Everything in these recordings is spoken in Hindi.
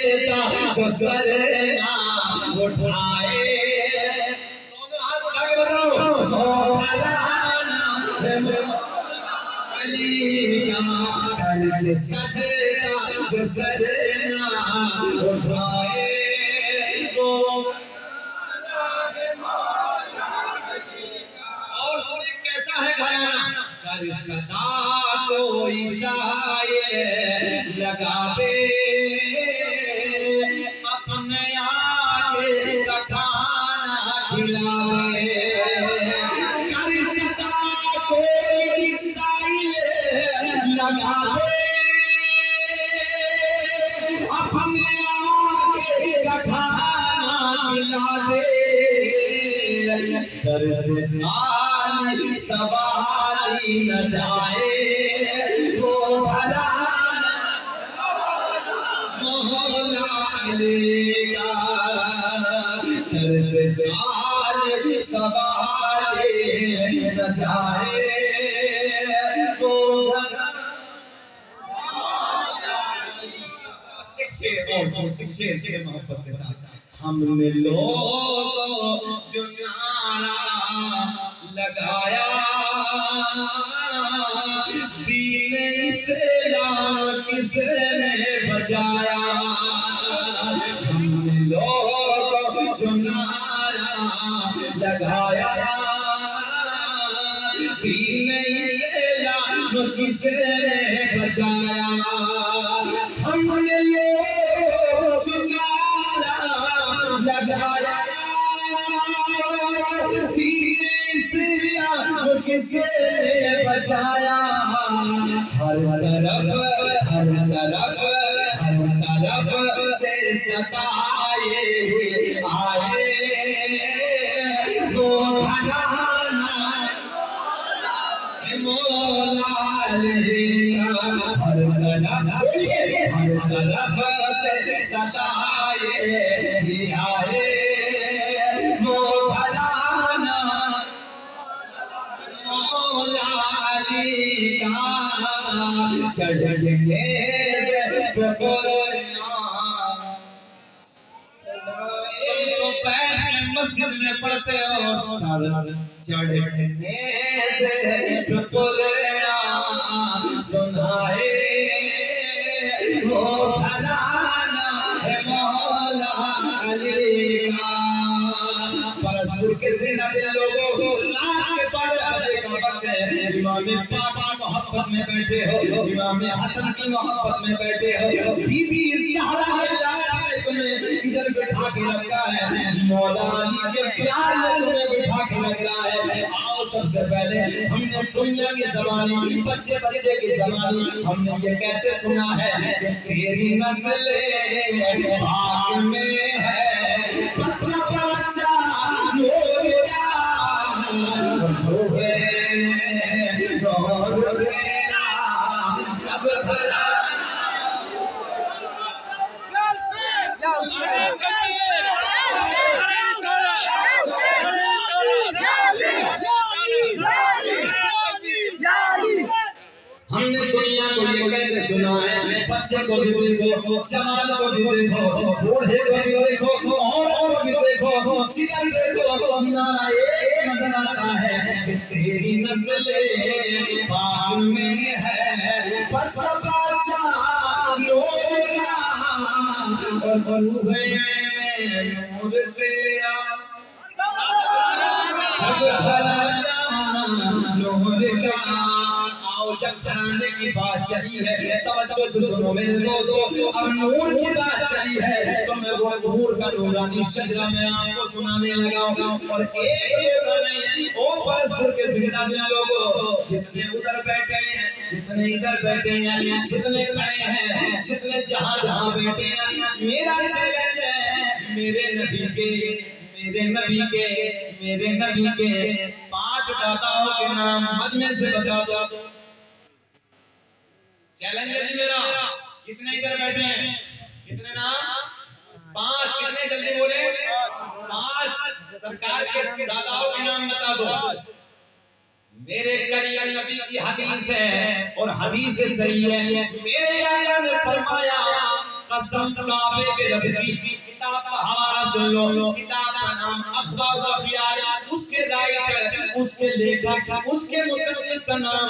सजदा जो सर ना उठाए। दोनों हाथ उठा के बताओ, सो फलाना अली का करके सजदा जो सर ना उठाए। वो और सुनिए कैसा है गाना, कर सदा कोई साये लगा दे अपने आगे का खाना खिलावे। कर सदा कोई साये लगा दे अपने आगे का खाना खिला दे। दर से खाली सवाली न जाए वो भला मौला अली का। दर से खाली सवाली न जाए वो भला। शेर मोहब्बत के साथ हमने लोगों जो नारा लगाया दीन इस्लाम किसने बचाया। हमने लोगों जो नारा लगाया दीन इस्लाम किसने बचाया। हमने लोगों जो नारा लगाया दीन इस्लाम किसने बचाया। हर तरफ से सताए आए वो भगाना मौला अली का। हर तरफ से सताए आए वो भगाना मौला अली का। चढ़ेंगे तो बैठ के मस्जिद में पढ़ते हो चढ़ने से सुनाए वो घराना है मौला अली का। परस्पुर के जिंदा लोगों रात के 12 बजे का वक्त है। इमाम पाक मोहब्बत में बैठे हो, इमाम हसन की मोहब्बत में बैठे हो, बीबी ज़हरा के लाड में तुम्हें इधर बैठा के रखा है, मौला अली के प्यार में तुम्हें बैठा के रखा है। आओ सबसे पहले हमने दुनिया के ज़माने बच्चे के ज़माने हमने ये कहते सुना है कि तेरी नस्ल पाक में है बच्चा नूर का सब भला। हमने दुनिया को ये कहते सुना है, बच्चे को भी देखो, जवान को भी देखो, बूढ़े को भी देखो, औरतों को भी देखो, जिधर देखो नारा एक नजर आता है कि तेरी नस्ल पाक में है बच्चा नूर का और बूढ़े नूर तेरा सब भला नूर का। जब घराने की बात चली है तवज्जो से सुनो मेरे दोस्तों, अब नूर की बात चली है तो मैं वो नूर का नूरानी शजरा में आपको सुनाने लगा। और एक नहीं ओ परस्पुर के जिंदा लोगों जितने उधर बैठे हैं, जितने इधर बैठे हैं, जितने खड़े हैं, जितने जहां बैठे हैं, मेरा चैलेंज है मेरे नबी के 5 दाताओं के नाम मजमे से बता दो। चैलेंज है जी मेरा। कितने इधर बैठे हैं, कितने नाम? 5। कितने जल्दी बोले? 5 सरकार के दादाओं के नाम बता दो। मेरे करीम नबी की हदीस है और हदीस सही है। मेरे आका ने फरमाया कसम काबे के रब की, किताब का हवाला सुन लो, किताब का नाम अखबार व अखबार, उसके राइटर, उसके लेखक, उसके मुसन्निफ का नाम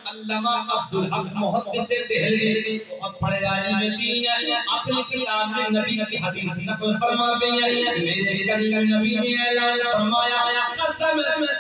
अल्लामा अब्दुल हक मुहद्दिस देहलवी, बहुत बड़े आलिम दीन है। अपनी किताब में नबी की हदीस नकल फरमाते हैं, मेरे करीम नबी ने ऐलान फरमाया, कसम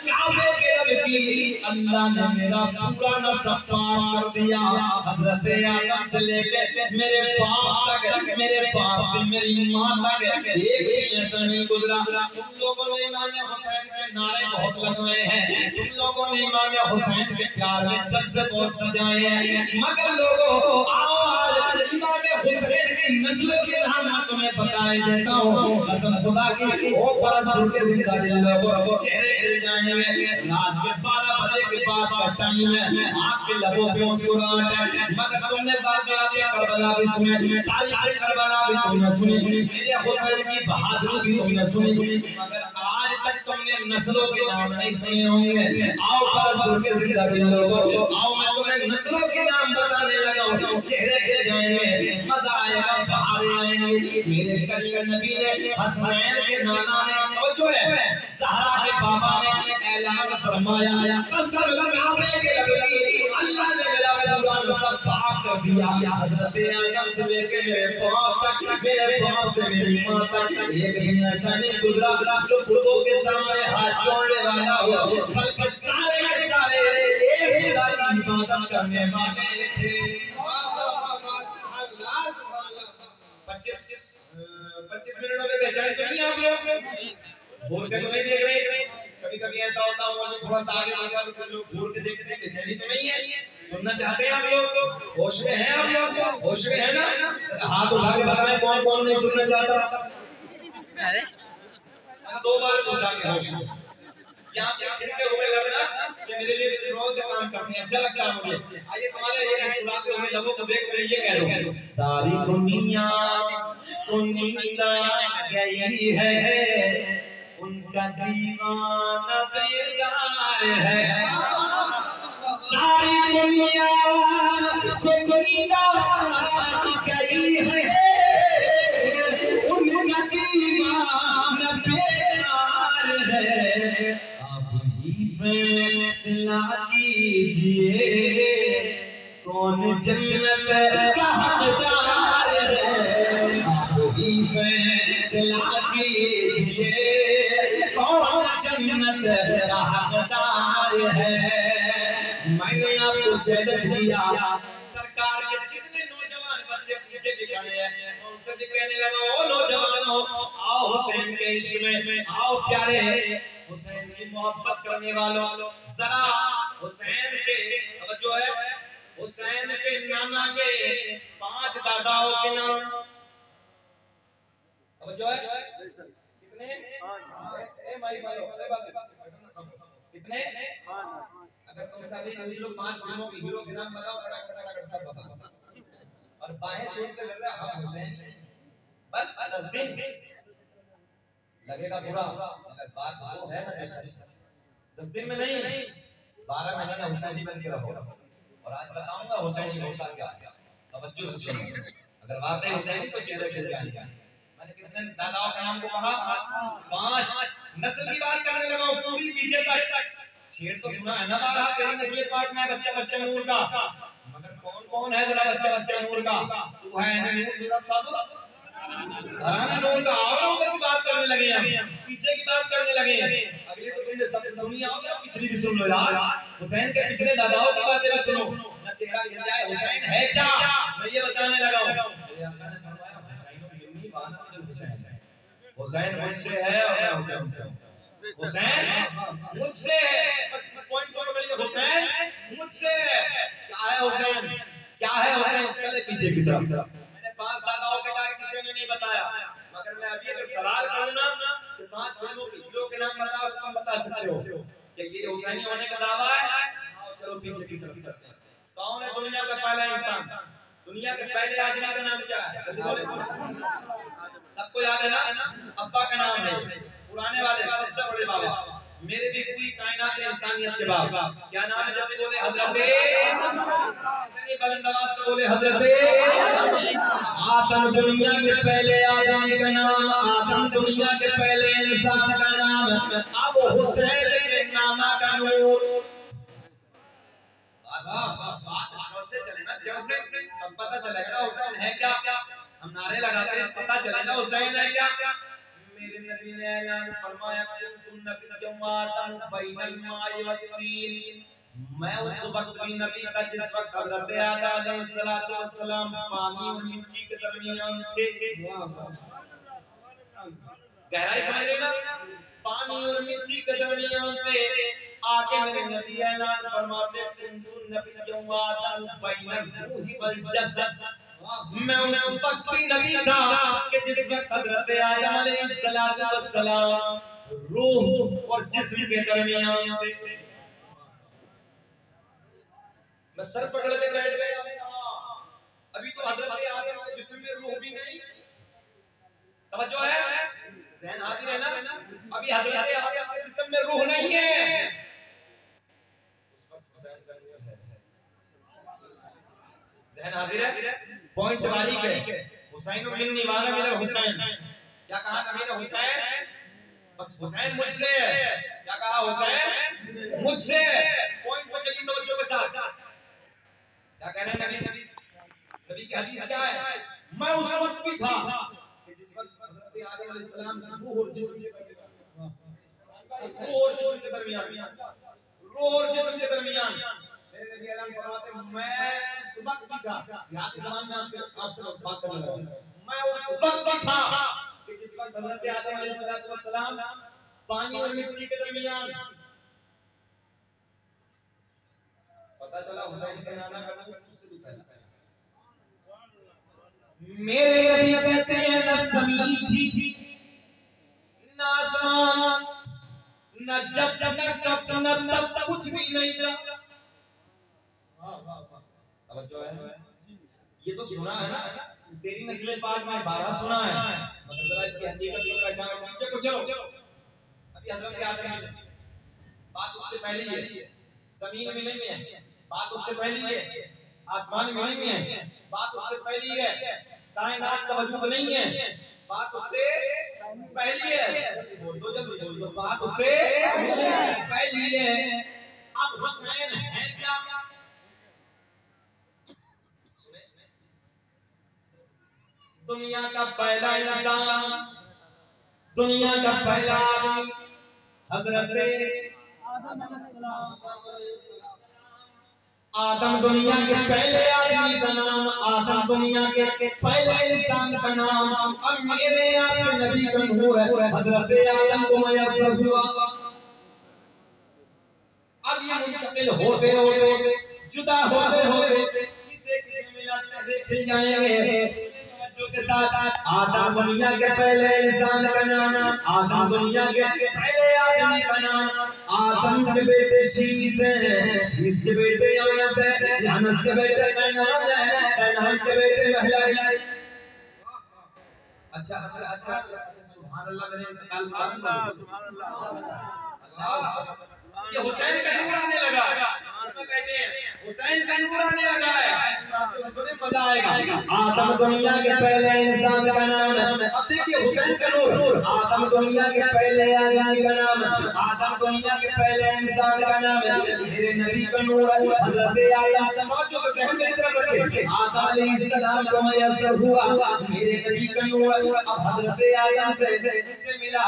काबे के रब की, अल्लाह ने मेरा पूरा नस्ब पाक कर दिया, हजरत आदम से लेकर मेरे बाप तक, मेरे बाप से मेरी माँ तक, एक भी ऐसा नहीं गुजरा। तुम लोगों ने इमाम हुसैन के नारे बहुत लगाए हैं, तुम लोगों ने इमाम हुसैन के प्यार में जलसे बहुत सजाए हैं, मगर लोगों आओ आज इमाम हुसैन की नस्लों के नाम मैं तुम्हें बताए देता हूँ, कसम खुदा की। ओ परसपुर के जिंदा दिल लोगों, चेहरे खिल जाएंगे, रात के 12 बजे के बाद का टाइम है, आपके लबों पे मुस्कुराहट है, मगर तुमने वाक़यात करबला भी सुने, तारीख करबला भी तुमने सुनी, मेरे हुसैन की बहादुरी भी तुमने सुनी, मगर आज तक तुमने नस्लों के नाम नहीं सुने होंगे। आओ परसपुर के जिंदा दिल लोगों, आओ मैं तुम्हें नस्लों के नाम बताने लगा हूं, चेहरे खिल जाएंगे, मजा आएगा, बहारें आएंगे। मेरे करीम नबी ने हसनैन के नाना ने, तवज्जो है, ज़हरा के बाबा ने ऐलान फरमाया, कसम काबे के रब की, अल्लाह ने मेरा पूरा नस्ब पाक कर दिया, हजरत आदम से लेकर मेरे बाप तक, मेरे बाप से मेरी माँ तक, एक भी ऐसा नहीं गुजरा जो बुतों के सामने हाथ जोड़ने वाला हो, बल्कि सारे के सारे एक खुदा की इबादत करने वाले थे। 25 मिनट हो गए, बेचैन तो नहीं आप लोग? घूर के तो नहीं देख रहे? कभी कभी ऐसा होता है मौलवी थोड़ा सा आगे बढ़ता तो कुछ लोग घूर के देखते हैं, बेचैनी तो नहीं है? सुनना चाहते हैं आप लोग? होश में हैं आप लोग? होश में है ना? हाथ उठा के बताएं कौन कौन नहीं सुनना चाहता। अरे 2 बार पूछा के होश में, यहाँ पे खिलते हुए लगना कि मेरे लिए पेट्रोल का काम करते हैं, अच्छा लगता है मुझे। आइए तुम्हारे ये मुस्कुराते हुए लबों को देख कर ये कह दो, सारी दुनिया को नींद आ गई है, उनका दीवाना बेदार है, सारी दुनिया को नींद आ गई है, उनका दीवाना बेदार है, अब ही फैसला कीजिए कौन जन्नत का हकदार है, अब ही फैसला कीजिए कौन जन्नत का हकदार है। मैंने आपको चैलेंज किया, सरकार के जितने नौजवान बच्चे पीछे भी खड़े हैं, उनसे भी कहने लगा, ओ नौजवानों, आओ हुसैन के इश्क में, आओ प्यारे हुसैन की मोहब्बत करने वालों, जरा हुसैन के, अब जो है हुसैन के नाना के 5 दादाओं के नाम, अब जो है कितने? कितने? अगर तुम सभी पूछ लो 5 फिल्मों के हीरो के नाम बताओ, फटाफट सब बताओ, और बाएं से तो लग रहा है हम हुसैन, बस 10 दिन लगेगा बुरा, मगर बात वो है ना जो सच, 10 दिन में नहीं, 12 महीने हुसैनी बन के रहो। और आज बताऊंगा हुसैनी होता क्या, तवज्जो से सुनो, अगर वाकई हुसैनी तो चेहरे खिल जाएंगे। मैंने कितने दादाओं का नाम को कहा? 5। नस्ल की बात करने लगा हूं, पूरी पीछे तक। शेर तो सुना है ना, बारह तेरी नस्ल पाक में बच्चा बच्चा नूर का, मगर कौन कौन है जरा बच्चा बच्चा नूर का? तू है ना नूर, तेरा सब घराना नूर का। और ऊपर की बात करने लगे हम, पीछे की बात करने लगे। अगली तो तुमने सबसे सुनी, आओ जरा पिछली भी सुन लो यार, हुसैन के पिछले दादाओं की बातें भी सुनो, ना चेहरा खिल जाए। हुसैन है क्या, मैं ये बताने लगा हूं। मेरे आका ने फरमाया, हुसैन मिन्नी व अना मिनल हुसैन, हुसैन मुझसे है और मैं हुसैन से हूं। हुसैन मुझसे है, बस इस पॉइंट को पकड़िए, हुसैन मुझसे है। क्या है हुसैन, क्या है हुसैन? चले पीछे की तरफ। मैंने 5 दादाओं के बारे किसी ने नहीं बताया, मगर मैं अभी अगर सवाल करूं ना कि 5 फिल्मों के हीरो के नाम बताओ, तुम बता सकते हो कि ये हुसैनी होने का दावा है? आओ चलो पीछे की तरफ चलते हैं। कौन है दुनिया का पहला इंसान, दुनिया के पहले आदमी का नाम क्या है? जल्दी बोले। सबको याद है ना? अब्बा का नाम है, पुराने वाले सबसे बड़े बाबा, मेरे भी पूरी कायनात इंसानियत के बाप। क्या नाम है? जल्दी बोले हजरत बुलंद आवाज से बोले हजरत आदम। दुनिया के पहले आदमी का नाम आदम, दुनिया के पहले इंसान का नाम अब हुसैन के नामा का नूर। बात जोर से चले ना, जोर से, तब पता चलेगा ना हुसैन है क्या। हम नारे लगाते हैं, पता चलेगा हुसैन है क्या। मेरे नबी ने ऐलान फरमाया कुंतु नबिय्यन व आदम बैनल मा'i वत्तीन। मैं उस वक्त भी नबी था जिस वक्त हजरत आदम अलैहिस्सलातु वस्सलाम पानी और मिट्टी के दरमियान थे। गहराई समझ रहे ना, पानी और मिट्टी के दरमियान थे। आगे मेरे नबी ऐलान फरमाते कुंतु नबिय्यन व आदम बैनल रूहि वल जसद। मैं उस वक्त भी नबी था कि जिस वक्त हजरत आदम अलैहिस्सलातु वस्सलाम रूह और जिस्म के दरमियान थे। मैं सर पकड़ के बैठ गया, अभी तो हजरत आदम के जिस्म में रूह भी नहीं। तवज्जो है, ध्यान हाजिर है ना। अभी हजरत आदम के जिस्म में रूह नहीं है, उस वक्त हुसैन का नूर है। ध्यान हाजिर है, पॉइंट बारीक है। हुसैन मिन्नी वाना मिनल हुसैन। क्या कहा नबी ने? हुसैन, बस हुसैन मुझसे है। क्या कहा? हुसैन मुझसे। पॉइंट पर चलिए तवज्जो के साथ। क्या कह रहे हैं नबी? नबी की हदीस क्या है? मैं उस वक्त भी था कि जिस वक्त हजरत आदम अलैहिस्सलाम की रूह और जिस्म के दरमियान, रूह और जिस्म के दरमियान, रूह और जिस्म के दरमियान मेरे नबी ऐलान फरमाते मैं उस वक्त भी था। यहाँ के ज़माने में आपसे बात कर रहा हूँ। मैं उस वक्त भी था कि जिस वक्त हजरत आदम अलैहिस्सलाम पानी और मिट्टी के दरमियान। पता चला हुसैन का नाना का नूर उससे भी पहला। मेरे नबी कहते हैं न ज़मीन थी न आसमान न जब न कब न तब कुछ भी नहीं था। तवज्जो है, ये तो सुना है ना, तेरी नस्ल पाक में 12 सुना है, मगर जरा इसकी हकीकत को पहचानो। नीचे को चलो, अभी हजरत आदम की बात उससे पहले ही है। जमीन में नहीं है, बात उससे पहले ही है। आसमान में नहीं है, बात उससे पहले ही है। कायनात का वजूद नहीं है, बात उससे पहली है। जल्दी बोल दो, जल्दी बोल दो, बात उससे पहली है। अब हुसैन है क्या? दुनिया का पहला इंसान, दुनिया का पहला आदमी हजरत आदम। दुनिया के पहले आदमी का नाम आदम, दुनिया के पहले इंसान का नाम। अब मेरे आपके नबी का नूर है हजरत आदम को मयस्सर हुआ। अब ये मुंतकिल होते होते, जुदा होते होते किसे किसे मिला चेहरे खिल जाएंगे। के साथ आदम दुनिया के पहले इंसान का नाम आदम, दुनिया के पहले आदमी का नाम आदम के बेटे शीश है, शीश के बेटे यानस है, यानस के बेटे कैनान है, कैनान के बेटे महला है। अच्छा अच्छा अच्छा अच्छा, सुभान अल्लाह। मेरे इंतकाल के बाद सुभान अल्लाह, ये हुसैन का नूर आने लगा। कहते हैं हुसैन का नूर आने लगा है, मजा आएगा। आदम दुनिया के पहले इंसान का नाम। अब देखिए हुसैन का नूर। आदम दुनिया के पहले आदमी का नाम, आदम दुनिया के पहले इंसान का नाम। मेरे नबी का नूर हजरत आदम। तवज्जो से ध्यान मेरी तरफ रखिए। आदम अलैहिस्सलाम को मयस्सर हुआ मेरे नबी का नूर। अब हजरत आदम से मिला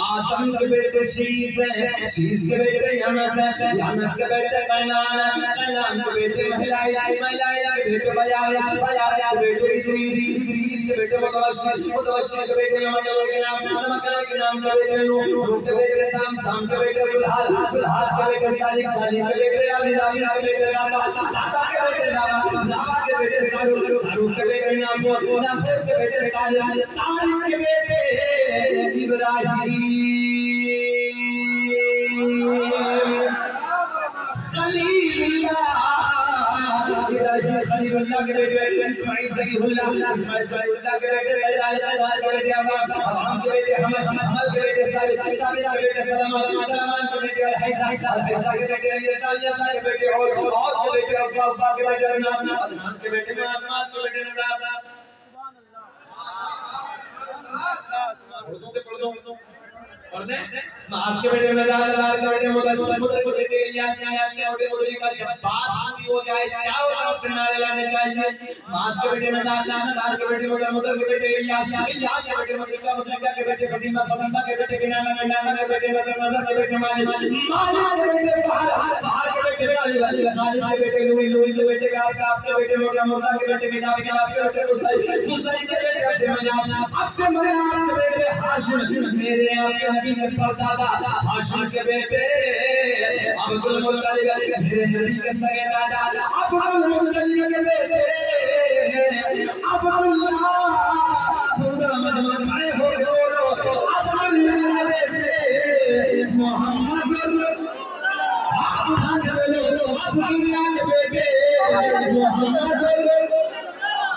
आदम के बेटे शीश है, शीश के बेटे यानस है, यानस के बेटे कैनान है, कैनान के बेटे महलाई, महलाई के बेटे बयार, बयार के बेटे इदरीस, इदरीस के बेटे मुतवश्शिर, मुतवश्शिर के बेटे नमकला के नाम, नमकला के नाम के बेटे नूह, नूह के बेटे साम, साम के बेटे सुलहाल, सुलहाल के बेटे शालिक, शालिक के बेटे आमिर, आमिर के बेटे दाता, दाता के बेटे दावा, दावा के बेटे सारूक, सारूक के बेटे नाफूर, नाफूर के बेटे तारिक, तारिक के बेटे इब्राहिम खलीलुल्लाह। के बेटे इस्माइल ज़बीहुल्लाह, इस्माइल ज़बीहुल्लाह के बेटे लैला के बेटे अब्राम के बेटे हमल के बेटे साबित के बेटे सलमान के बेटे अलहैजा के बेटे यसा के बेटे और के बेटे अब्बा के बेटे अदनान के बेटे माद के बेटे नज़ार। पढ़ दे माद के बेटे नज़ार के बेटे मुदर के बेटे इलियास के बेटे का जब बात पूरी हो जाए चारों तरफ से नारे लगने चाहिए। माद के बेटे नज़ार के बेटे मुदर के बेटे इलियास के बेटे मुद्रिका के बेटे फजीमा के बेटे किनाना के बेटे नजर के बेटे मालिक के बेटे फहर के बेटे खालिद के बेटे लूई के बेटे काब के बेटे मुर्रा के बेटे किताब के बेटे कुसै के बेटे अब्दे मनाफ के बेटे हाशिम मेरे आपके नबी के परदादा हाशिम के बेटे अब्दुल मुत्तलिब मेरे नबी के सगे दादा अब्दुल मुत्तलिब के बेटे अब्दुल्लाह पूरा मजमा खड़े हो के बोलो अब्दुल्लाह के बेटे मोहम्मद अब्दुल्लाह के बेटे मोहम्मद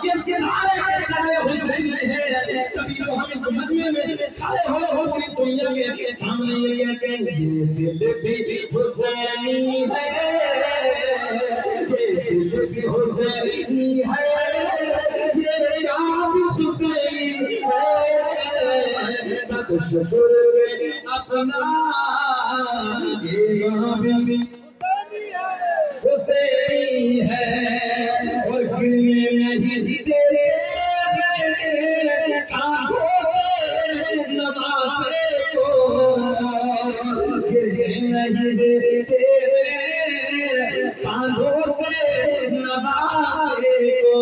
जिसके नारे के सारे हुसैनी है तभी तो हम इस मजमे में खड़े हो पूरी दुनिया के सामने ये कहते हैं ये दिल भी हुसैनी है, ये दिल भी हुसैनी है, ये जान भी हुसैनी है, सद शुक्र अपना ये नबी हुसैनी है और गिरने नहीं तेरे कांधों नवासे को गिरने नहीं तेरे कांधों से नवासे को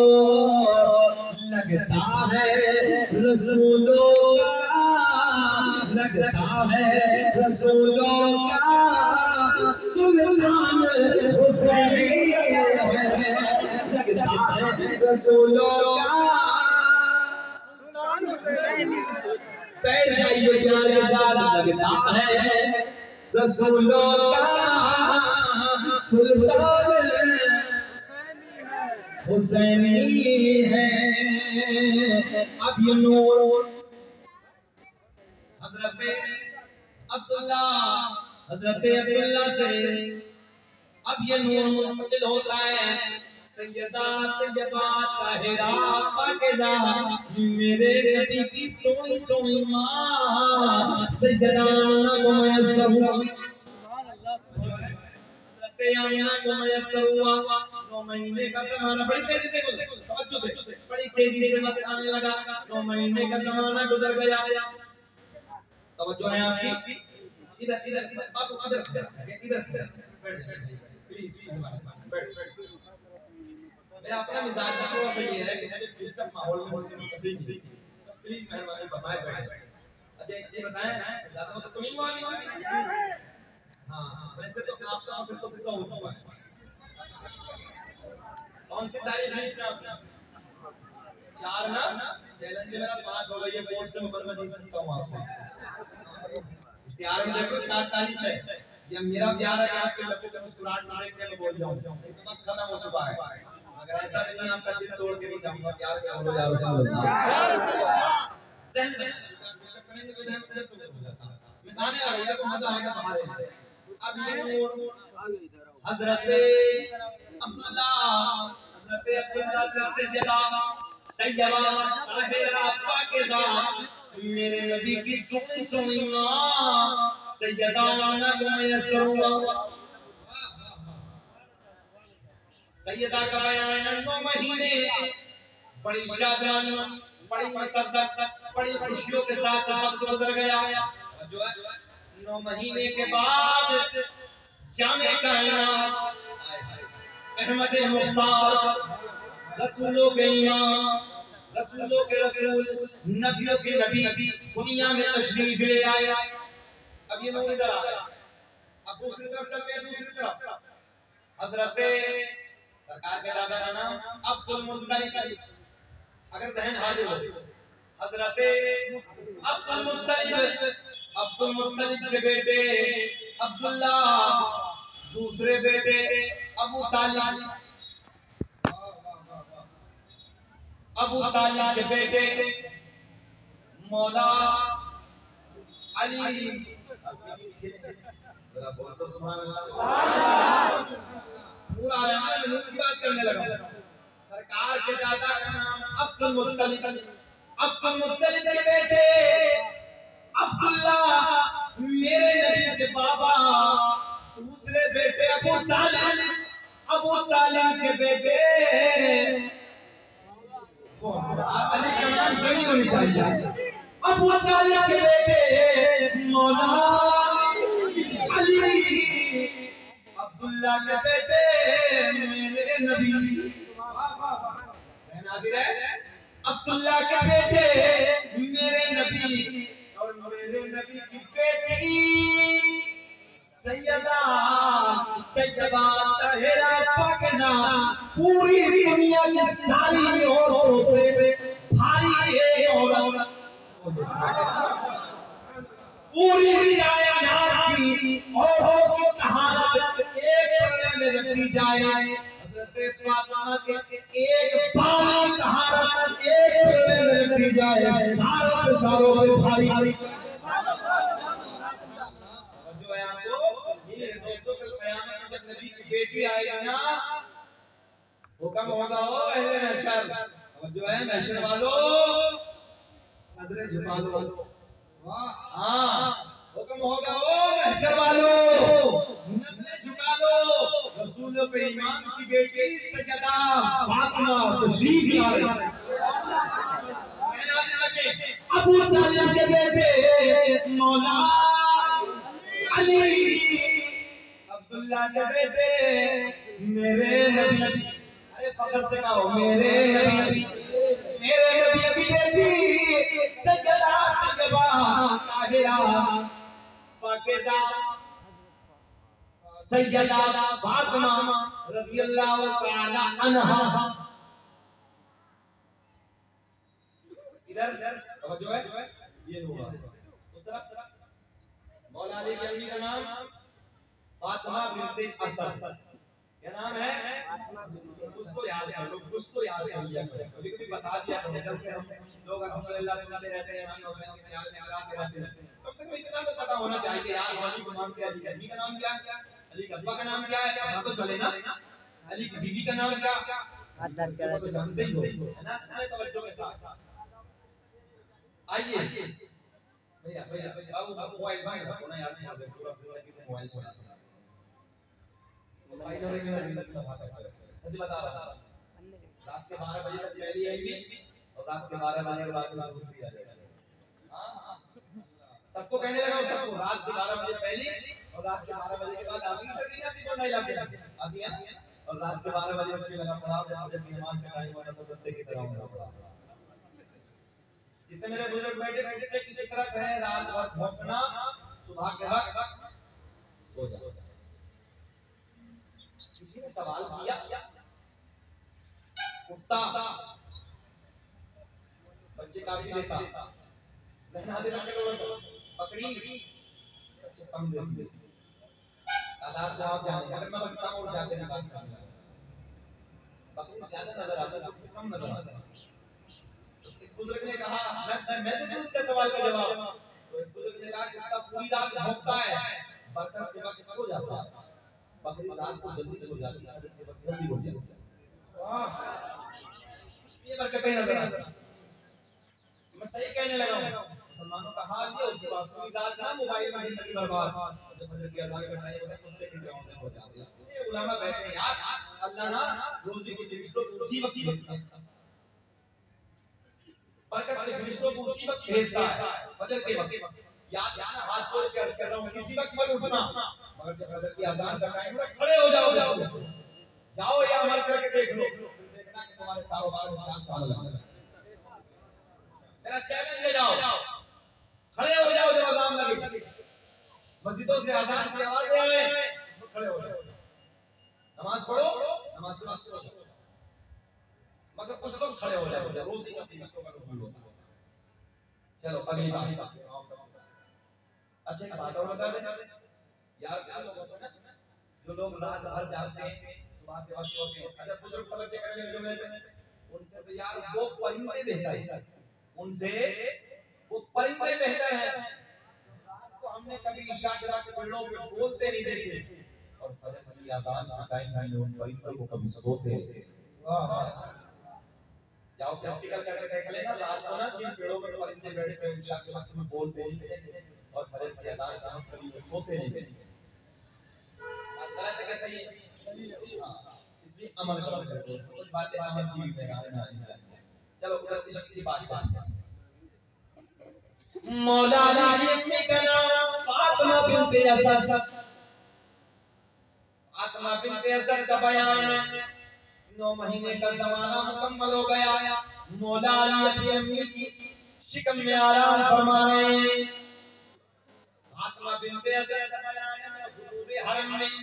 लगता है रसूलों का, लगता है रसूलों का सुल्तान हुसैनी है, लगता है रसूलों का। बैठ जाइए प्यार के साथ, लगता है रसूलों का सुल्तान हुसैनी है। अब ये नूर हजरत अब्दुल्ला से अब ये नूर मुंतकिल होता है सैयदा तैयबा ताहिरा पाकिज़ा मेरे नबी की सोनी सोनी माँ सैयदा आमना को मयस्सर हुआ, हज़रत आमना को मयस्सर हुआ 9 महीने का ज़माना, बड़ी तेजी से बड़ी तेजी से मत आने लगा, 9 महीने का ज़माना गुजर गया। तवज्जो है आपकी, इधर बाबू इधर प्लीज बैठ। मेरा अपना मिजाज थोड़ा सा ये है कि मुझे डिस्टर्ब माहौल में प्लीज मेहरबानी फरमाए बैठ। अच्छा ये बताएं ज्यादा मतलब तो नहीं हुआ अभी? हाँ वैसे तो आपका मतलब तो पूरा हो चुका है। कौन सी तारीख है इतना? 4 ना चैलेंज मेरा 5 हो गई है, कोर्ट से मुकदमा जीत सकता हूँ आपसे। इश्तिहार में देखो 4 तारीख है, ये मेरा प्यार है कि आपके लबों पे मुस्कुराहट ना देख के मैं बोल जाऊं, वक्त खत्म हो चुका है। अगर ऐसा नहीं आपका दिल तोड़ के नहीं जाऊंगा, प्यार के बोलो या रसूल अल्लाह सहन में करेंगे तो ध्यान से हो जाता है। मैं गाने आ रही है को मजा आएगा बाहर। अब ये नूर हजरत अब्दुल्ला से सैयदा तैयबा ताहिरा पाकिज़ा मेरे नबी की सोनी सोनी माँ सैयदा आमना को मयस्सर हुआ। सैयदा का बयान 9 महीने बड़ी शादानी बड़ी मसद्दत बड़ी खुशियों के साथ वक्त गुजर गया। जो है 9 महीने के बाद जामे कायनात अहमद मुख्तार रसूलों के इमाम रसूलों के रसूल नबियों के नबी दुनिया में तशरीफ ले आए। अब ये नूर इधर आ रहा है। अब दूसरी तरफ चलते हैं, दूसरी तरफ हजरत सरकार के दादा का नाम अब्दुल मुत्तलिब, अगर जहन हाजिर हो हजरत अब्दुल मुत्तलिब के बेटे अब्दुल्ला, दूसरे बेटे अबू तालिब। अबू तालिब के बेटे मौला अली, जरा बोल तो सुभान अल्लाह। पूरा आलम नूर की बात करने लगा। सरकार के दादा का नाम अब्दुल मुत्तलिब, अब्दुल मुत्तलिब के बेटे अब्दुल्ला, मेरे नबी के बाबा, दूसरे बेटे अबू तालिब, अबू तालिब के बेटे अली का नाम नहीं होनी चाहिए। अबू तालिब के बेटे मौला अली, अब्दुल्ला के बेटे मेरे नबी, नाज़िर है, अब्दुल्ला के बेटे मेरे नबी, और मेरे नबी की बेटी सैयदा तैयबा ताहिरा पाकना, पूरी दुनिया की सारी औरतों पे भारी एक औरत, पूरी कायनात की औरतों की तहारत एक कमरे में रखी जाए, हज़रत फातिमा के एक बाल की तहारत एक कमरे में रखी जाए, सारों के सारों पे भारी। जो है आपको मेरे दोस्तों, कल क़यामत में जब नबी की बेटी आएगी ना, हुक्म होगा ओ अहले महशर, और जो है महशर वालों नजरें झुका लो। हाँ, हुक्म होगा ओ महशर वालों नजरें झुका लो। रसूलों के इमाम की बेटी सैयदा फातिमा तशरीफ ला रही। अबू तालिब के बेटे मौला अली, अब्दुल्ला के बेटे मेरे नबी, अरे फख्र से कहो मेरे नबी, मेरे नबी की बेटी सैयदा तैयबा ताहिरा पाकीज़ा सैयदा फातिमा रज़ियल्लाहु तआला अन्हा। इधर जो है ये होगा उस तरफ। मौला अली की अम्मी का नाम फातिमा बिन्ते असद, क्या नाम है? उसको याद कर लो, कुछ तो याद कर लिया करो, कभी कभी बता दिया करो। जब से हम लोग अल्हम्दुलिल्लाह सुनते रहते हैं, हम हुसैन के प्यार में कराते रहते हैं, तब तक इतना तो पता होना चाहिए यार अली का नाम क्या है, अली का नाम क्या है, अली के अब्बा का नाम क्या है, पता तो चले ना। अली की बीवी का नाम क्या, तो जानते ही हो, है ना। सुने तवज्जो के साथ। आइए भैया भैया बाबू मोबाइल बंद रखो ना यार, छोड़ दे पूरा जिंदगी में मोबाइल चलाते हैं। मोबाइल और मेरा जिंदगी में भागा है, सच बता रहा हूं। रात के 12 बजे तक पहली आएगी और रात के 12 बजे के बाद दूसरी आ जाएगी। हां सबको कहने लगा हूं, सबको रात के 12 बजे पहली और रात के 12 बजे के बाद आती है। नहीं आती तो नहीं आती है। और रात के 12 बजे उसकी लगा पड़ा, जब फजर की नमाज का टाइम हुआ तो कुत्ते की तरह होना पड़ा। जितने मेरे बुजुर्ग बैठे कुत्ते की फितरत है, रात भर भौंकना, सुबह के वक्त सो जाओ। किसी ने सवाल किया, कुत्ता बच्चे काफी देता, रहना देना बकरी बच्चे कम देती, तादाद को आप जाने, अगर मैं बस कम और ज्यादा की बात करूंगा, बकरी ज्यादा नजर आता है, कम नजर आता है। एक बुजुर्ग ने कहा, मैं तो उसके सवाल का जवाब, तो एक बुजुर्ग ने कहा कुत्ता पूरी रात भौंकता है, बरकत के वक्त सो जाता है, बकरी रात को जल्दी सो जाती है, फजर के वक्त जल्दी उठ जाती है। ये बरकतें नजर आती हैं। मैं सही कहने लगा हूं, मुसलमानों का हाल ये हो चुका, पूरी रात ना मोबाइल में जिंदगी बर्बाद, जब फजर की अज़ान का टाइम होता है कुत्ते के ग्राउंड में हो जाते हैं। ये उलमा बैठे हैं यार, अल्लाह ना रोजी के फरिश्तों को उसी वक्त भेजता है, बरकत के फरिश्तों को उसी वक्त भेजता है, फजर के वक्त। याद रखना, हाथ जोड़ के अर्ज कर रहा हूं, किसी वक्त मत उठना, मगर जब फजर की अज़ान का टाइम हो खड़े हो जाओ, जाओ या अमल करके देख लो, फिर देखना कि तुम्हारे कारोबार में चांद चाल लगेगा। मेरा चैलेंज ले जाओ, खड़े हो जाओ जब अज़ान लगे, मस्जिदों से अज़ान की आवाजें आए, खड़े हो जाओ, नमाज पढ़ो, नमाज के बाद सो जाओ, मगर उस वक्त खड़े हो जाओ जब रोजी का फरिश्तों का नुज़ूल होता है। चलो अगली बात, अच्छा एक बात और बता दे यार, जो लोग रात भर जागते हैं, सुबह के वक्त सोते हैं, अच्छा बुजुर्ग तवज्जो करेंगे जुमले पे, उनसे तो यार वो परिंदे बेहतर है, उनसे वो परिंदे बेहतर हैं। रात को हमने कभी इशा के वक्त पेड़ों पे बोलते नहीं देखे, और फजर की अज़ान के टाइम हमने उन परिंदों को कभी सोते नहीं देखे। जाओ प्रैक्टिकल करके देख लेना, रात को ना जिन पेड़ों पर परिंदे बैठते हैं इशा के वक्त में बोलते नहीं, और फजर की अज़ान के वक्त कभी वो सोते नहीं। गलत है क्या सही है? इसलिए अमल करो दोस्तों, कुछ बातें अमल की भी निगाह में आनी चाहिए। चलो उधर इश्क की बात चलती है। मौला अली की अम्मी का नाम फातिमा बिन्ते असद। फातिमा बिन्ते असद का बयान है, 9 महीने का ज़माना मुकम्मल हो गया, मौला अली अपनी अम्मी की शिकम में आराम फरमा रहे हैं। फातिमा बिन्ते असद का बयान है, हुदूद हरम में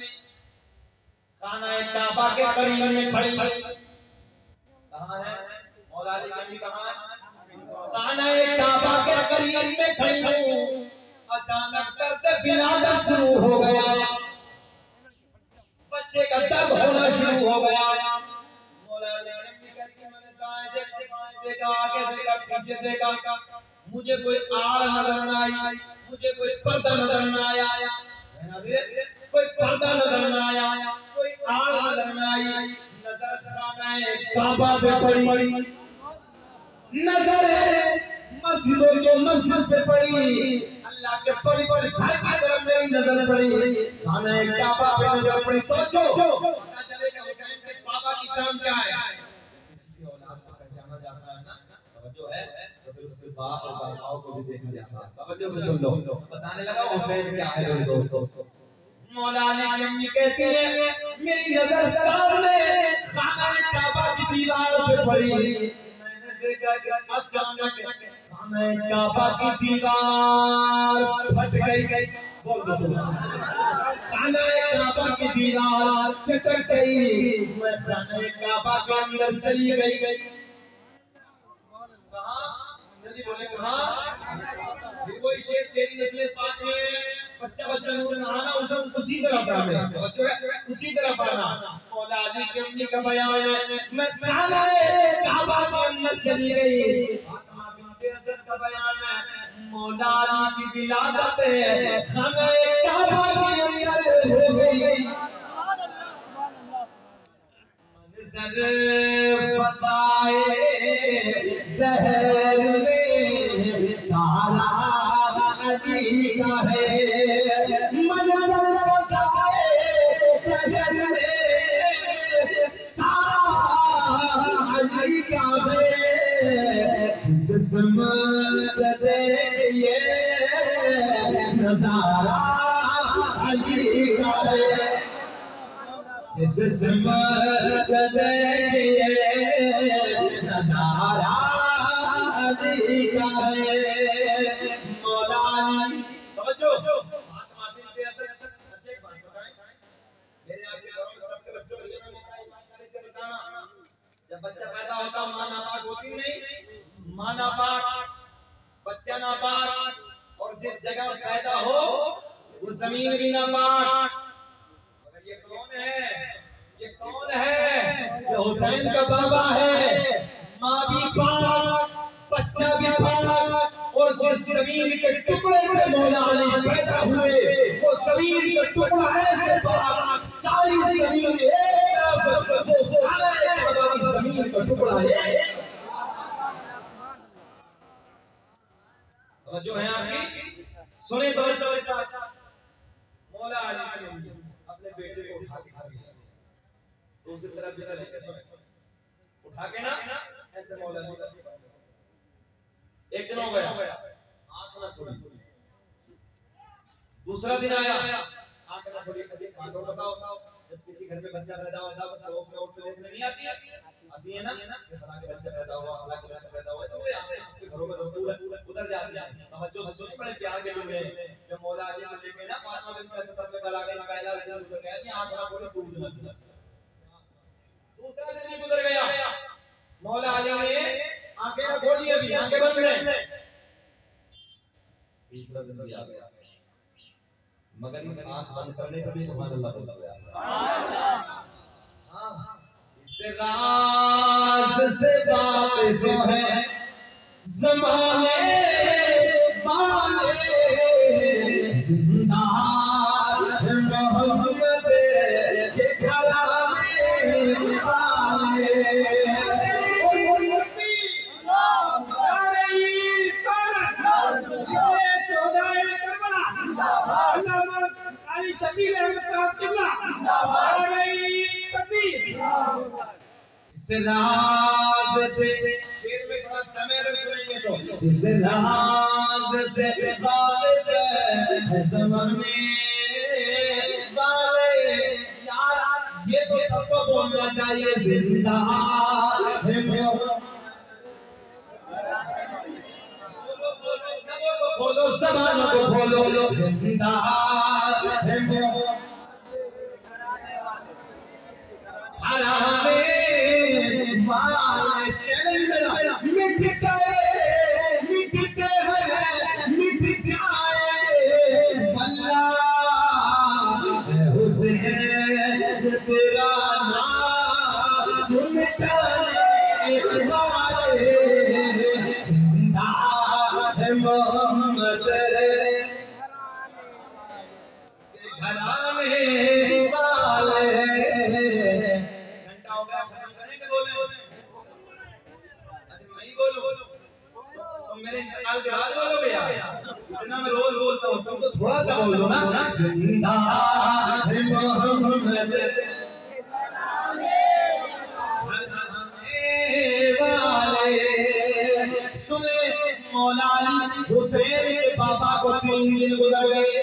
खाना काबा के करीब में खड़ी है। कहाँ है मौला अली की अम्मी? कहाँ है? खाना काबा के करीब में खड़ी हूँ, अचानक दर्द विलादत शुरू हो गया, बच्चे का दर्द होना शुरू हो गया। मौला अली की अम्मी कहती है, मैंने दाएं देखा, बाएं देखा, आगे देखा, पीछे देखा, मुझे कोई आड़ नजर न आई, मुझे कोई पर्दा नजर न आया, कोई पर्दा नजर न आया, कोई आड़ नजर न आई। नजर खाना काबा पे पड़ी, नजर मस्जिद जो मस्जिद पे पड़ी, अल्लाह के पवित्र घर की तरफ मेरी नजर पड़ी, खाना काबा पे नजर पड़ी। तो पता चलेगा हुसैन के बाबा की शान क्या है। किसी की औलाद को पहचाना जाता है ना, तवज्जो है, तो फिर उसके बाप और दादाओं को भी देखा जाता है। तवज्जो से सुन लो, बताने लगा हुसैन क्या है मेरे दोस्तों। मौला अली की अम्मी कहती है, मेरी नजर सामने खाना काबा की दीवार पे पड़ी, मैंने देखा कि अचानक खाना काबा की दीवार फट गई। बोल दो खाना काबा की दीवार चटक गई, मैं खाना काबा के अंदर चली गई। कहाँ? जल्दी बोले कहाँ? कोई शेर तेरी नस्लें पाक में बच्चा नूर नहाना उसी तरह पढ़ना, उसी तरह पढ़ना। मौला अली की अम्मी का बयान है, मैं खाना काबा के अंदर चली गई। फातिमा बिन्ते असद का बयान है, मौला अली की विलादत खाना काबा के अंदर हो गई। मंजर बताए दहर में सारा अली का है, मंजर बताए दहर में सारा अली का है, जिस समत देखिए नजारा अली का है, जिस समत देखिए नजारा अली का है। मौला अली समझो, फातिमा बिन्ते असद। अच्छा एक बात बताएं, मेरे आपके घरों में सबके बच्चों को ईमानदारी से बताना, जब बच्चा पैदा होता मां नापाक होती नहीं, मां नापाक, बच्चा नापाक, और जिस जगह पैदा हो वो जमीन भी नापाक। ये कौन है? ये कौन है? ये हुसैन का बाबा है। माँ भी पाक, बच्चा भी पाक, और जिस जमीन के टुकड़े पे मौला अली पैदा हुए वो जमीन का टुकड़ा ऐसे पाक, सारी जमीन एक तरफ, वो खाने काबा की जमीन का टुकड़ा है। जो है आपकी सुने तो मौला अली अपने बेटे को उठा के घर ले, दूसरी तरफ भी चले के सुने, उठा के ना ऐसे मौला अली। एक दिन हो गया, आंख ना खुली, दूसरा दिन आया, आंख ना खुली। अजय बात और बताओ, जब किसी घर में बच्चा पैदा होता है तो पड़ोस में औरतें देखने नहीं आती है? आती है ना, फलां के बच्चा पैदा हुआ, फलां के बच्चा पैदा हुआ, तो यहाँ पे सबके घरों में दस्तूर उधर जाती है। तवज्जो से सुनिए, बड़े प्यार के जुमले। जब मौला अली को लेके ना फातिमा बिन्ते असद में गला गई, पहला दिन उधर गया कि आंख ना खोली, दूध न पिया। दूसरा दिन भी गुजर गया, मौला अली ने आंखें ना खोली, अभी आंखें बंद हैं। तीसरा दिन भी आ गया, मगर इस आंख बंद करने पर भी सुभान अल्लाह बोल गया। हाँ, राज से वाकिफ है ज़माने वाले, जिंदा है मोहम्मद के कलामे वाले। इस राज से शेर में थोड़ा दमेर सुनेंगे तो, इस राज से वाकिफ है ज़माने वाले। यार ये तो सबको बोलना चाहिए, जिंदा है खोलो ज़बानों को खोलो, जिंदा है हराने वाले। चैलेंज मिट गए मिट जाएंगे, अल्लाह हुसैन तेरा नाम मिटाने वाले, जिंदा है मोहम्मद घराने वाले। घंटा हो गया, खत्म करेंगे बोले? अच्छा मैं ही बोलूं तो मेरे इंतकाल के बाद बोलोगे यार? इतना मैं रोज बोलता हूँ, तुम तो थोड़ा सा बोल दो ना। जिंदा है मोहम्मद वाले। सुने मौला अली हुसैन के बाबा को 3 दिन गुजर गए।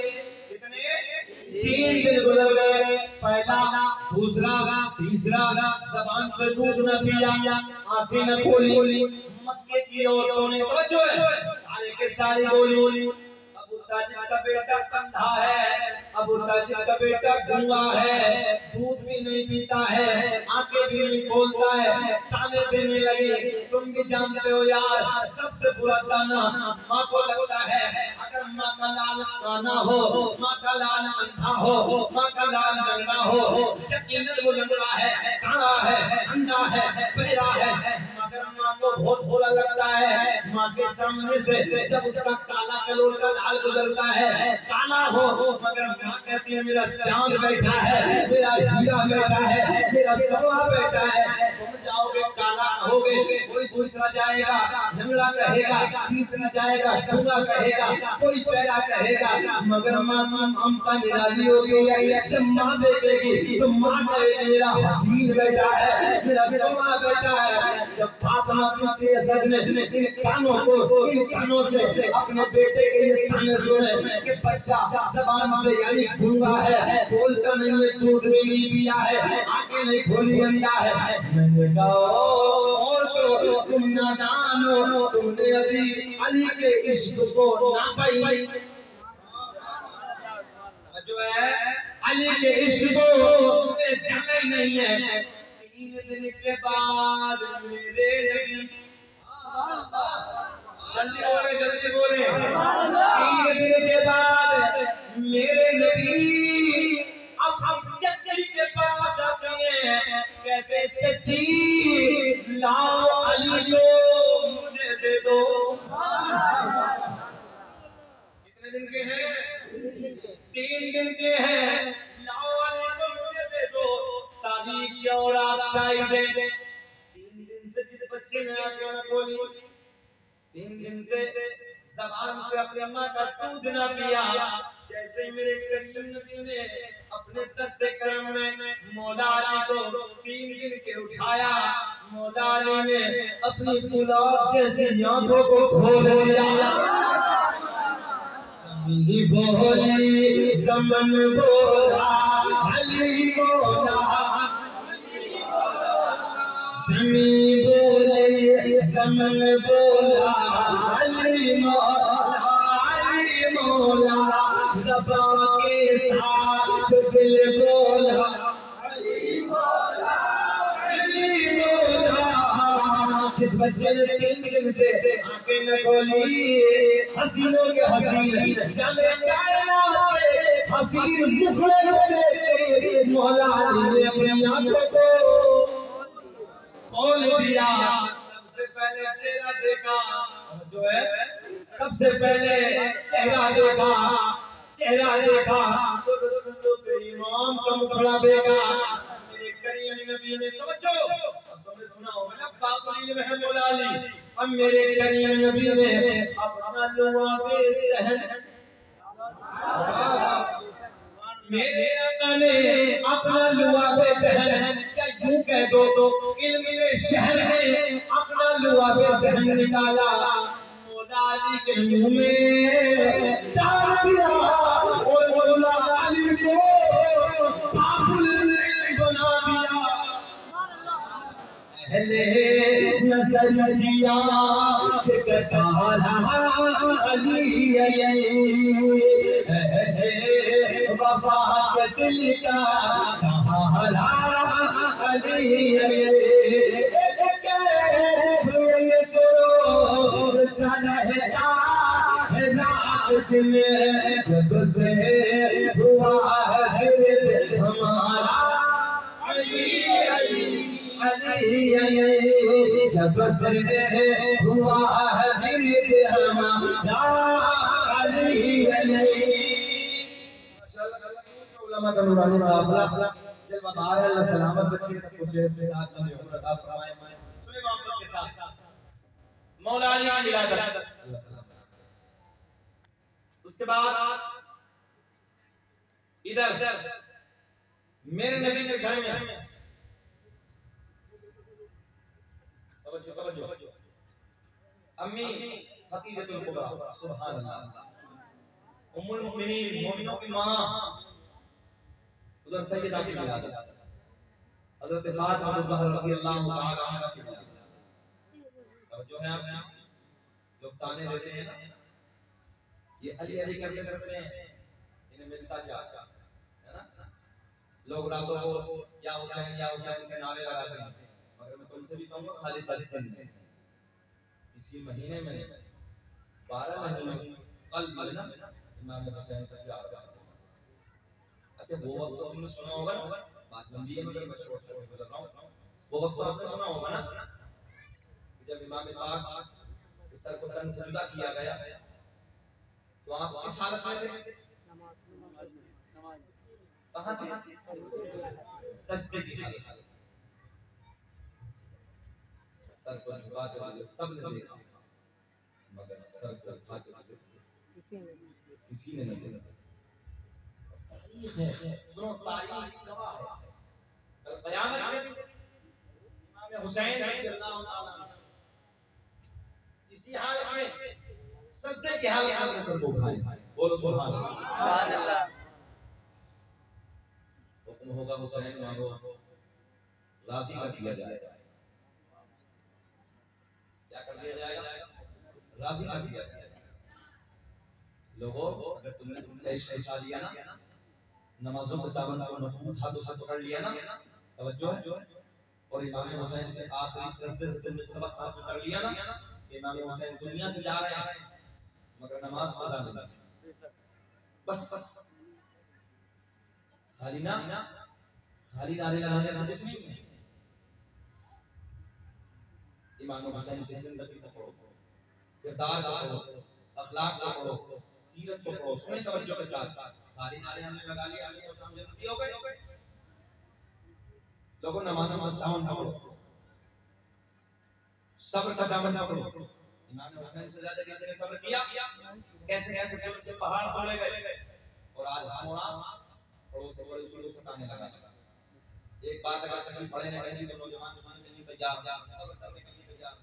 3 दिन गुजर गए, पहला दूसरा तीसरा, ज़बान से दूध न पिया, आंखें न खोली। मक्के की औरतों ने तवज्जो है, सारे के सारे बोली अबू तालिब का बेटा अंधा है, अबू तालिब का बेटा गूंगा है, दूध भी नहीं पीता है, आंखें भी नहीं खोलता है। ताने देने लगे। तुम भी जानते हो यार, सबसे बुरा ताना माँ को लगता है। अगर माँ का लाल काना हो, माँ का लाल अंधा हो, माँ का लाल नंगा हो, यकीनन वो लंगड़ा है, काला है, अंधा है, बहरा है, मगर माँ को बहुत बुरा लगता है। माँ के सामने से जब उसका काला कलोटा लाल गुजरता है, काला हो मगर माँ कहती है मेरा चांद बैठा है, मेरा हीरा बैठा है, मेरा सोना बैठा है। तुम जाओगे काला कहोगे, कोई दूसरा जाएगा लंगड़ा कहेगा, तीसरा जाएगा गूंगा कहेगा, कोई पैरा कहेगा, मगर माँ की ममता निराली होती है। जब माँ देखेगी तो माँ कहेगी मेरा हसीन बैठा है, मेरा सोना बैठा है। जब फातिमा बिन्ते असद ने इन कानों से अपने बेटे के ये ताने सुने कि बच्चा ज़बान से यानी गूंगा है, बोलता नहीं है, दूध भी नहीं पिया है, आंखें नहीं खोली, अंधा है। मैंने कहा और तो तुम नादान हो, तुमने अभी अली के इश्क को ना पाई। जो है अली के इश्क को तुमने जाना ही नहीं है। 3 दिन के बाद मेरे नबी, जल्दी बोले 3 दिन के बाद मेरे नबी अपनी चच्ची के पास आते हैं, कहते चच्ची लाओ अली को मुझे दे दो। कितने दिन के हैं? 3 दिन के हैं। लाओ अली को मुझे दे दो, तारीख और आशाई दे। 3 दिन से जिस बच्चे ने आंखें न खोली, 3 दिन से ज़बान से अपने माँ का दूध न पिया, जैसे मेरे करीम नबी ने अपने दस्ते करम में मौला अली को 3 दिन के उठाया, मौला अली ने अपनी गुलाब जैसी आंखों को खोल दिया। समी बोली समन बोला अली मौला, समी बोली समन बोला अली मौला, अली मौला ज़बान के साथ दिल बोला अली मौला, अली मौला। जिस बच्चे ने 3 दिन से आंखें न खोली, हसीनों के हसीन चले कायनात के हसीन मुखड़े को देख के मौला अली ने अपनी आंखों को खोल दिया, सबसे पहले चेहरा देखा, जो है सबसे पहले चेहरा देखा, चेहरा देखा तो रसूलों के इमाम का मुखड़ा देखा। मेरे करीम नबी ने तवज्जो, अब तुमने सुना होगा ना बाबुल इल्म है मौला अली, अब मेरे करीम नबी ने अपना लुआबे तहन, मेरे आका ने अपना लुआबे तहन, या यूं कह दो इल्म के शहर में अपना लुआबे तहन निकाला, मौला अली के मुंह में डाल दिया और मौला अली को बाबुल इल्म बना दिया। पहले नजर किया कि कतारा अली वफा के दिल का सहारा अली सुनो सनहता है रात दिन जब से हुआ है हमारा अली जब से हुआ है हमारा अली। उलमा का नूरानी काफिला जलवादार है, अल्लाह सलामत रखे, सबको सेहत के साथ उम्र अता फरमाए। सुने मोहब्बत के साथ मौला अली की विलादत, अल्लाह सलामत। उसके बाद इधर मेरे नबी के घर में तवज्जो अम्मी खतीजतुल कुबरा, सुभान अल्लाह, उम्मुल मुमिनीन, मोमिनों की मां, उधर सैयदा की विलादत, हजरत फातिमा ज़हरा रज़ियल्लाहु तआला अन्हा की विलादत। अब जो है आप लोग ताने देते हैं ना, ये अली अली करते करते हैं, इन्हें मिलता क्या है ना, लोग रातों को या हुसैन के नारे लगाते हैं, मगर मैं तुमसे भी कहूंगा खाली 10 दिन में, इसी महीने में 12 महीने कल में ना इमाम हुसैन का प्यार का। अच्छा वो वक्त तो तुमने सुना होगा ना, बात लंबी है मगर मैं शॉर्ट करके बता रहा हूं, वो वक्त तो आपने सुना होगा ना जब इमाम पाक के सर को तन से जुदा किया गया, तो आप किस हालत में थे? कहां थे? सजदे की हालत, सर को झुकाते हुए सबने देखा, मगर सर को उठाते हुए किसी ने नहीं देखा। तारीख है, सुनो तारीख गवाह है, कल क़यामत के दिन इमाम हुसैन रज़ियल्लाहु ताला इसी हालत में सजदे की हालत में सर को उठाए, बोलो सुभान अल्लाह। हुक्म होगा हुसैन मांगो, राजी कर दिया जाएगा। क्या कर दिया जाएगा? राजी कर दिया जाएगा। लोगों, अगर तुमने सच्चा इश्क पा लिया ना, नमाजों के दामन को मजबूत हाथों से पकड़ लिया ना, तवज्जो है, और इमाम हुसैन के आखिरी सजदे से तुमने सबक हासिल कर लिया ना, इमाम हुसैन दुनिया से जा रहे हैं मगर नमाज कज़ा नहीं, बस खाली नारे लगाने से कुछ नहीं है। इमाम हुसैन की जिंदगी को पढ़ो, किरदार को पढ़ो, अखलाक को पढ़ो, सीरत को पढ़ो, सुने तवज्जो के साथ। खाली नारे हमने लगा लिया, हमने सोचा हम जन्नती हो गए। लोगों नमाज़ों में दामन पकड़ो, सब्र का दामन पकड़ो। इमाम हुसैन से ज्यादा किसी ने सब्र किया? कैसे कैसे जुल्म के पहाड़ तोड़े गए, और आज मोड़ा पड़ोस के बड़े उसूलों से ताने लगा। एक बात अगर किसी पढ़े न कहने तो नौजवान सुनने के लिए तैयार, सब्र करने के लिए तैयार।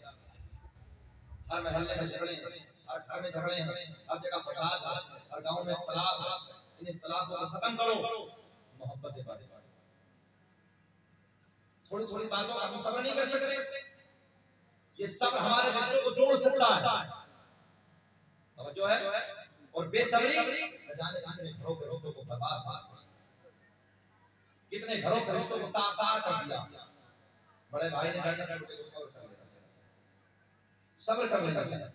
हर महल्ले में झगड़े, हर घर में झगड़े, हर जगह फसाद, हर गांव में इख्तिलाफ। इन इख्तिलाफों को खत्म करो, मोहब्बत बातें। थोड़ी थोड़ी बातों का हम सब्र नहीं कर सकते, ये सब हमारे रिश्तों को जोड़ सकता है, जो है। और बेसब्री जाने कितने घरों के रिश्तों को बर्बाद कर दिया, कितने घरों के रिश्तों को तार-तार कर दिया। बड़े भाई ने डांटा, छोटे को सब्र कर लेना चाहिए, सब्र कर लेना चाहिए।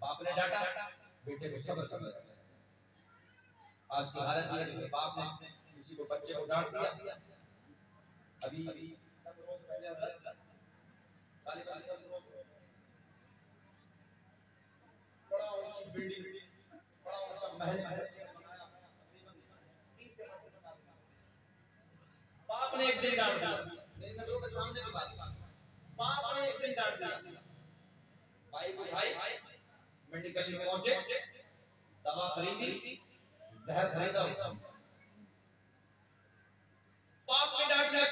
बाप ने डांटा, बेटे को सब्र कर लेना चाहिए। आज की हालत ये है कि बाप ने किसी को बच्चे को डांट दिया, अभी बड़ा ऊंची बिल्डिंग, बड़ा ऊंचा महल बनाया, बाप ने एक दिन डांट दिया, मेरे नजरों के सामने की बात, बाप ने एक दिन डांट दिया, भाई को भाई मेडिकल में पहुंचे, दवा खरीदी, जहर खरीदा, बाप ने डांट दिया,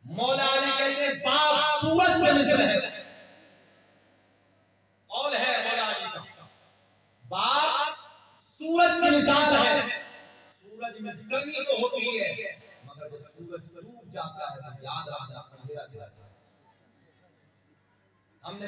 मौला अली कहते हैं बाप सूरज के मिसल है, कौल है मौला अली का, बाप सूरज की मिसाल है, सूरज में गर्मी तो होती है मगर जब सूरज डूब जाता है तो याद रखना अंधेरा चला जाता है। हमने